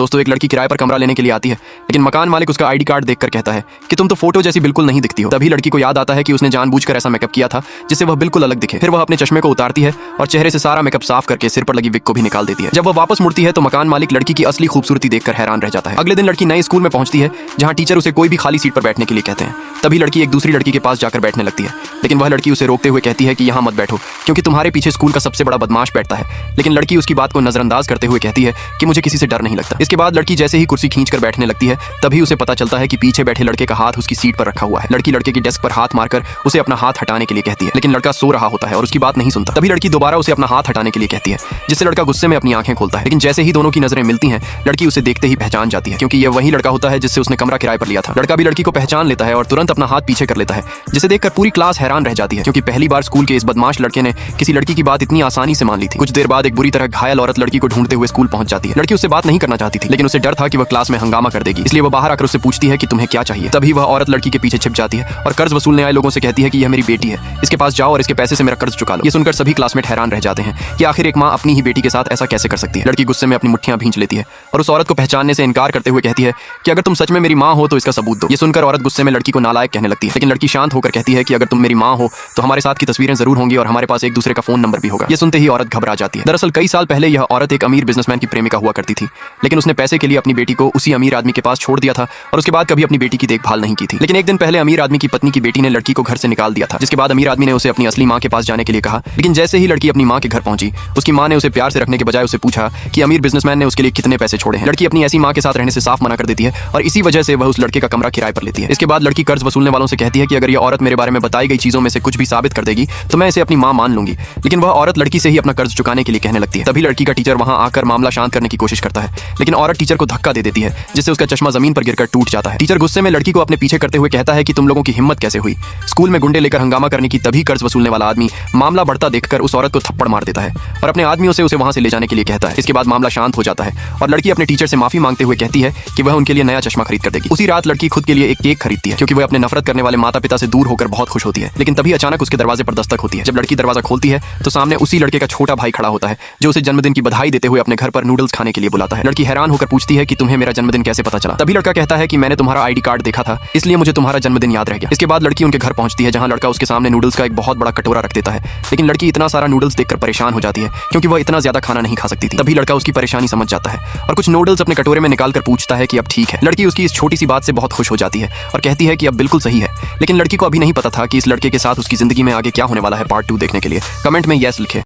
दोस्तों एक लड़की किराए पर कमरा लेने के लिए आती है, लेकिन मकान मालिक उसका आईडी कार्ड देखकर कहता है कि तुम तो फोटो जैसी बिल्कुल नहीं दिखती हो। तभी लड़की को याद आता है कि उसने जानबूझकर ऐसा मेकअप किया था जिससे वह बिल्कुल अलग दिखे। फिर वह अपने चश्मे को उतारती है और चेहरे से सारा मेकअप साफ करके सिर पर लगी विग को भी निकाल देती है। जब वह वापस मुड़ती है तो मकान मालिक लड़की की असली खूबसूरती देखकर हैरान रह जाता है। अगले दिन लड़की नए स्कूल में पहुंचती है जहां टीचर उसे कोई भी खाली सीट पर बैठने के लिए कहते हैं। तभी लड़की एक दूसरी लड़की के पास जाकर बैठने लगती है, लेकिन वह लड़की उसे रोकते हुए कहती है कि यहाँ मत बैठो क्योंकि तुम्हारे पीछे स्कूल का सबसे बड़ा बदमाश बैठता है। लेकिन लड़की उसकी बात को नजरअंदाज करते हुए कहती है कि मुझे किसी से डर नहीं लगता। इसके बाद लड़की जैसे ही कुर्सी खींचकर बैठने लगती है तभी उसे पता चलता है कि पीछे बैठे लड़के का हाथ उसकी सीट पर रखा हुआ है। लड़की लड़के की डेस्क पर हाथ मारकर उसे अपना हाथ हटाने के लिए कहती है, लेकिन लड़का सो रहा होता है और उसकी बात नहीं सुनता। तभी लड़की दोबारा उसे अपना हाथ हटाने के लिए कहती है, जिससे लड़का गुस्से में अपनी आंखें खोलता है। लेकिन जैसे ही दोनों की नजरें मिलती हैं लड़की उसे देखते ही पहचान जाती है क्योंकि यह वही लड़का होता है जिससे उसने कमरा किराए पर लिया था। लड़का भी लड़की को पहचान लेता है और तुरंत अपना हाथ पीछे कर लेता है, जिसे देखकर पूरी क्लास हैरान रह जाती है क्योंकि पहली बार स्कूल के इस बदमाश लड़के ने किसी लड़की की बात इतनी आसानी से मान ली थी। कुछ देर बाद एक बुरी तरह घायल औरत लड़की को ढूंढते हुए स्कूल पहुंच जाती है। लड़की उससे बात नहीं करना चाहती थी, लेकिन उसे डर था कि वह क्लास में हंगामा कर देगी, इसलिए वह बाहर आकर उससे पूछती है कि तुम्हें क्या चाहिए। तभी वह औरत लड़की के पीछे छिप जाती है और कर्ज वसूलने आए लोगों से कहती है कि यह मेरी बेटी है, इसके पास जाओ और इसके पैसे से मेरा कर्ज चुका लो। ये सुनकर सभी क्लासमेट हैरान रह जाते हैं कि आखिर एक माँ अपनी ही बेटी के साथ ऐसा कैसे कर सकती है। लड़की गुस्से में अपनी मुट्ठियां भींच लेती है और उस औरत को पहचानने से इनकार करते हुए कहती है कि अगर तुम सच में मेरी माँ हो तो इसका सबूत दो। ये सुनकर औरत गुस्से में लड़की को नालायक कहने लगती है, लेकिन लड़की शांत होकर कहती है कि अगर तुम मेरी माँ हो तो हमारे साथ की तस्वीरें जरूर होंगी और हमारे पास एक दूसरे का फोन नंबर भी होगा। ये सुनते ही औरत घबरा जाती है। दरअसल कई साल पहले यह औरत एक अमीर बिजनेसमैन की प्रेमिका हुआ करती थी, लेकिन उसने पैसे के लिए अपनी बेटी को उसी अमीर आदमी के पास छोड़ दिया था और उसके बाद कभी अपनी बेटी की देखभाल नहीं की थी। लेकिन एक दिन पहले अमीर आदमी की पत्नी की बेटी ने लड़की को घर से निकाल दिया था, जिसके बाद अमीर आदमी ने उसे अपनी असली माँ के पास जाने के लिए कहा। लेकिन जैसे ही लड़की अपनी माँ के घर पहुंची उसकी माँ ने उसे प्यार से रखने के बजाय उसे पूछा कि अमीर बिजनेसमैन ने उसके लिए कितने पैसे छोड़े हैं। लड़की अपनी ऐसी माँ के साथ रहने से साफ मना कर देती है और इसी वजह से वह उस लड़के का कमरा किराए पर लेती है। इसके बाद लड़की कर्ज वसूलने वालों से कहती है कि अगर यह औरत मेरे बारे में बताई गई चीजों में से कुछ भी साबित कर देगी तो मैं इसे अपनी माँ मान लूंगी। लेकिन वह औरत लड़की से ही अपना कर्ज चुकाने के लिए कहने लगती है। तभी लड़की का टीचर वहां आकर मामला शांत करने की कोशिश करता है, लेकिन औरत टीचर को धक्का दे देती है जिससे उसका चश्मा जमीन पर गिरकर टूट जाता है। टीचर गुस्से में लड़की को अपने पीछे करते हुए कहता है कि तुम लोगों की हिम्मत कैसे हुई स्कूल में गुंडे लेकर हंगामा करने की। तभी कर्ज वसूलने वाला आदमी मामला बढ़ता देखकर उस औरत को थप्पड़ मार देता है और अपने आदमियों से उसे वहां से ले जाने के लिए कहता है। इसके बाद मामला शांत हो जाता है और लड़की अपने टीचर से माफी मांगते हुए कहती है कि वह उनके लिए नया चश्मा खरीद कर देगी। उसी रात लड़की खुद के लिए एक केक खरीदती है क्योंकि वह अपने नफरत करने वाले माता पिता से दूर होकर बहुत खुश होती है। लेकिन तभी अचानक उसके दरवाजे पर दस्तक होती है। जब लड़की दरवाजा खोलती है तो सामने उसी लड़के का छोटा भाई खड़ा होता है जो उसे जन्मदिन की बधाई देते हुए अपने घर पर नूडल्स खाने के लिए बुलाता है। लड़की हैरान होकर पूछती है कि तुम्हें मेरा जन्मदिन कैसे पता चला। तभी लड़का कहता है कि मैंने तुम्हारा आईडी कार्ड देखा था इसलिए मुझे तुम्हारा जन्मदिन याद रह गया। इसके बाद लड़की उनके घर पहुंचती है जहां लड़का उसके सामने नूडल्स का एक बहुत बड़ा कटोरा रख देता है, लेकिन लड़की इतना सारा नूडल्स देखकर परेशान हो जाती है क्योंकि वह इतना ज्यादा खाना नहीं खा सकती थी। तभी लड़का उसकी परेशानी समझ जाता है और कुछ नूडल्स अपने कटोरे में निकालकर पूछता है कि अब ठीक है। लड़की उसकी इस छोटी सी बात से बहुत खुश हो जाती है और कहती है कि अब बिल्कुल सही है। लेकिन लड़की को अभी नहीं पता था कि इस लड़के के साथ उसकी जिंदगी में आगे क्या होने वाला है। पार्ट 2 देखने के लिए कमेंट में यस लिखें।